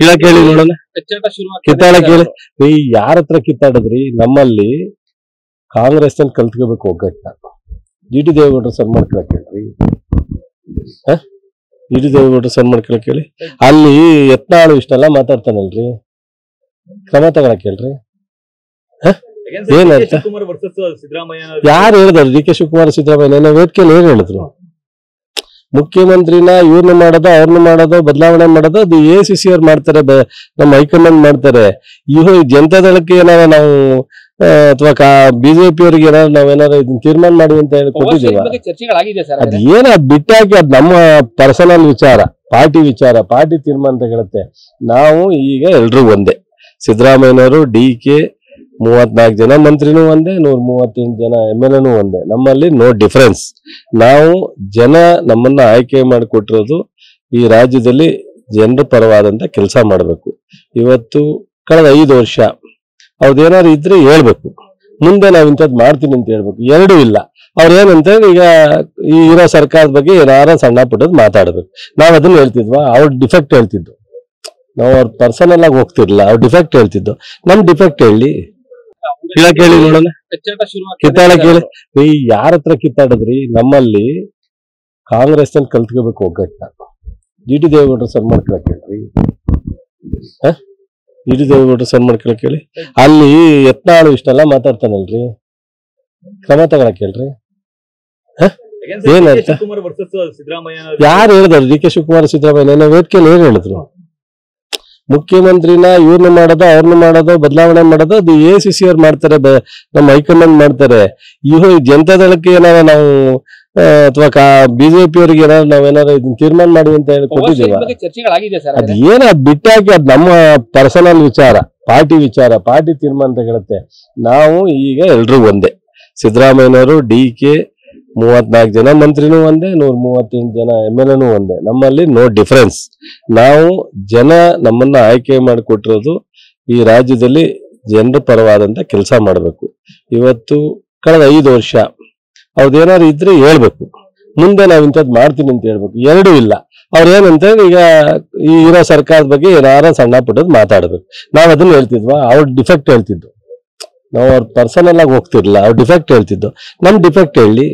ಹೇಳಕ್ ಹೇಳಿ ನೋಡೋಣ. ಕಿತ್ತಾಡಕ್ ಹೇಳಿ. ಈ ಯಾರ ಹತ್ರ ಕಿತ್ತಾಡಿದ್ರಿ? ನಮ್ಮಲ್ಲಿ ಕಾಂಗ್ರೆಸ್ ನಲ್ಲಿ ಕಲ್ತ್ಕೋಬೇಕು ಒಗ್ಗಟ್ಟ. ಜಿ ಟಿ ದೇವೇಗೌಡರು ಸರ್ ಮಾಡ್ಕೊಳಕ್ ಹೇಳ್ರಿ. ಜಿ ಟಿ ದೇವೇಗೌಡರು ಸರ್ ಮಾಡ್ಕೊಳಕ್ ಹೇಳಿ. ಅಲ್ಲಿ ಯತ್ನಾಳು ಇಷ್ಟೆಲ್ಲ ಮಾತಾಡ್ತಾನಲ್ರಿ, ಕ್ರಮ ತಗೊಳಕ್ ಹೇಳ್ರಿ. ಏನಂತ ಯಾರು ಹೇಳಿದ್ರು? ಡಿ ಕೆ ಶಿವಕುಮಾರ್ ಸಿದ್ದರಾಮಯ್ಯ ವೇದಿಕೆಯಲ್ಲಿ ಏನ್ ಹೇಳಿದ್ರು? ಮುಖ್ಯಮಂತ್ರಿನ ಇವ್ರನ್ನ ಮಾಡೋದು, ಅವ್ರನ್ನ ಮಾಡೋದು, ಬದಲಾವಣೆ ಮಾಡೋದು ಅದು ACC ಅವ್ರು ಮಾಡ್ತಾರೆ, ನಮ್ಮ ಹೈಕಮಾಂಡ್ ಮಾಡ್ತಾರೆ. ಇವು ಜನತಾದಳಕ್ಕೆ ಏನಾರ ನಾವು ಅಥವಾ ಬಿಜೆಪಿ ಅವ್ರಿಗೆ ಏನಾರ ನಾವೇನಾರ ಇದನ್ನ ತೀರ್ಮಾನ ಮಾಡಿ ಅಂತ ಹೇಳಿ ಕೊಟ್ಟಿದ್ದೀವ. ಅದ್ ಏನ ಅದ್ ಬಿಟ್ಟಾಕಿ ಅದ್ ನಮ್ಮ ಪರ್ಸನಲ್ ವಿಚಾರ, ಪಾರ್ಟಿ ವಿಚಾರ, ಪಾರ್ಟಿ ತೀರ್ಮಾನ ತಗೊಳುತ್ತೆ. ನಾವು ಈಗ ಎಲ್ರೂ ಒಂದೇ. ಸಿದ್ದರಾಮಯ್ಯನವರು, DK 34 ಜನ ಮಂತ್ರಿನೂ ಒಂದೇ, 138 ಜನ MLA ಒಂದೇ. ನಮ್ಮಲ್ಲಿ ನೋ ಡಿಫರೆನ್ಸ್. ನಾವು ಜನ ನಮ್ಮನ್ನ ಆಯ್ಕೆ ಮಾಡಿಕೊಟ್ಟಿರೋದು ಈ ರಾಜ್ಯದಲ್ಲಿ ಜನರ ಪರವಾದಂತ ಕೆಲಸ ಮಾಡಬೇಕು. ಇವತ್ತು ಕಳೆದ 5 ವರ್ಷ ಅವ್ರದ್ದೇನಾದ್ರು ಇದ್ರೆ ಹೇಳ್ಬೇಕು, ಮುಂದೆ ನಾವ್ ಇಂಥದ್ದು ಮಾಡ್ತೀನಿ ಅಂತ ಹೇಳ್ಬೇಕು. ಎರಡೂ ಇಲ್ಲ. ಅವ್ರ ಏನಂತ ಈಗ ಈ ಇರೋ ಸರ್ಕಾರದ ಬಗ್ಗೆ ಏನಾರ ಸಣ್ಣ ಪುಟ್ಟದ್ ಮಾತಾಡ್ಬೇಕು. ನಾವ್ ಅದನ್ನ ಹೇಳ್ತಿದ್ವಾ? ಅವ್ರ ಡಿಫೆಕ್ಟ್ ಹೇಳ್ತಿದ್ದು ನಾವು, ಅವ್ರ ಪರ್ಸನಲ್ ಆಗಿ ಹೋಗ್ತಿರ್ಲಿಲ್ಲ. ಅವ್ರ ಡಿಫೆಕ್ಟ್ ಹೇಳ್ತಿದ್ದು. ನಮ್ ಡಿಫೆಕ್ಟ್ ಹೇಳಿ, ಹೇಳಕ್ ಹೇಳಿ ನೋಡೋಣ. ಕಿತ್ತಾಡಕ್ ಹೇಳಿ. ಈ ಯಾರ ಹತ್ರ ಕಿತ್ತಾಡಿದ್ರಿ? ನಮ್ಮಲ್ಲಿ ಕಾಂಗ್ರೆಸ್ ನಲ್ಲಿ ಕಲ್ತ್ಕೋಬೇಕು ಒಗ್ಗಟ್ಟ. ಜಿ ಟಿ ದೇವೇಗೌಡರು ಸರ್ ಮಾಡ್ಕೊಳಕ್ ಹೇಳ್ರಿ. ಜಿ ಟಿ ದೇವೇಗೌಡರು ಸರ್ ಮಾಡ್ಕೊಳಕ್ ಹೇಳಿ. ಅಲ್ಲಿ ಯತ್ನಾಳು ಇಷ್ಟೆಲ್ಲ ಮಾತಾಡ್ತಾನಲ್ರಿ, ಕ್ರಮ ತಗೊಳಕ್ ಹೇಳ್ರಿ. ಏನಂತ ಯಾರು ಹೇಳಿದ್ರು? ಡಿ ಕೆ ಶಿವಕುಮಾರ್ ಸಿದ್ದರಾಮಯ್ಯ ವೇದಿಕೆಯಲ್ಲಿ ಏನ್ ಹೇಳಿದ್ರು? ಮುಖ್ಯಮಂತ್ರಿನ ಇವ್ರನ್ನ ಮಾಡೋದು, ಅವ್ರನ್ನ ಮಾಡೋದು, ಬದಲಾವಣೆ ಮಾಡೋದು ಅದು ACC ಅವ್ರು ಮಾಡ್ತಾರೆ, ನಮ್ಮ ಹೈಕಮಾಂಡ್ ಮಾಡ್ತಾರೆ. ಇವು ಜನತಾದಳಕ್ಕೆ ಏನಾರ ನಾವು ಅಥವಾ ಬಿಜೆಪಿ ಅವ್ರಿಗೆ ಏನಾರ ನಾವೇನಾರ ಇದನ್ನ ತೀರ್ಮಾನ ಮಾಡಿ ಅಂತ ಹೇಳಿ ಕೊಟ್ಟಿದ್ದೀವ. ಅದ್ ಏನ ಅದ್ ಬಿಟ್ಟಾಕಿ ಅದ್ ನಮ್ಮ ಪರ್ಸನಲ್ ವಿಚಾರ, ಪಾರ್ಟಿ ವಿಚಾರ, ಪಾರ್ಟಿ ತೀರ್ಮಾನ ತಗೊಳುತ್ತೆ. ನಾವು ಈಗ ಎಲ್ರೂ ಒಂದೇ. ಸಿದ್ದರಾಮಯ್ಯನವರು, DK 34 ಜನ ಮಂತ್ರಿನೂ ಒಂದೇ, 138 ಜನ MLA ಒಂದೇ. ನಮ್ಮಲ್ಲಿ ನೋ ಡಿಫರೆನ್ಸ್. ನಾವು ಜನ ನಮ್ಮನ್ನ ಆಯ್ಕೆ ಮಾಡಿಕೊಟ್ಟಿರೋದು ಈ ರಾಜ್ಯದಲ್ಲಿ ಜನರ ಪರವಾದಂತ ಕೆಲಸ ಮಾಡಬೇಕು. ಇವತ್ತು ಕಳೆದ 5 ವರ್ಷ ಅವ್ರದ್ದೇನಾದ್ರು ಇದ್ರೆ ಹೇಳ್ಬೇಕು, ಮುಂದೆ ನಾವ್ ಇಂಥದ್ದು ಮಾಡ್ತೀನಿ ಅಂತ ಹೇಳ್ಬೇಕು. ಎರಡೂ ಇಲ್ಲ. ಅವ್ರ ಏನಂತ ಈಗ ಈ ಇರೋ ಸರ್ಕಾರದ ಬಗ್ಗೆ ಏನಾರ ಸಣ್ಣ ಪುಟ್ಟದ್ ಮಾತಾಡ್ಬೇಕು. ನಾವ್ ಅದನ್ನ ಹೇಳ್ತಿದ್ವಾ? ಅವ್ರ ಡಿಫೆಕ್ಟ್ ಹೇಳ್ತಿದ್ದು ನಾವು, ಅವ್ರ ಪರ್ಸನಲ್ ಆಗಿ ಹೋಗ್ತಿರ್ಲಿಲ್ಲ. ಅವ್ರ ಡಿಫೆಕ್ಟ್ ಹೇಳ್ತಿದ್ದು. ನಮ್ ಡಿಫೆಕ್ಟ್ ಹೇಳಿ.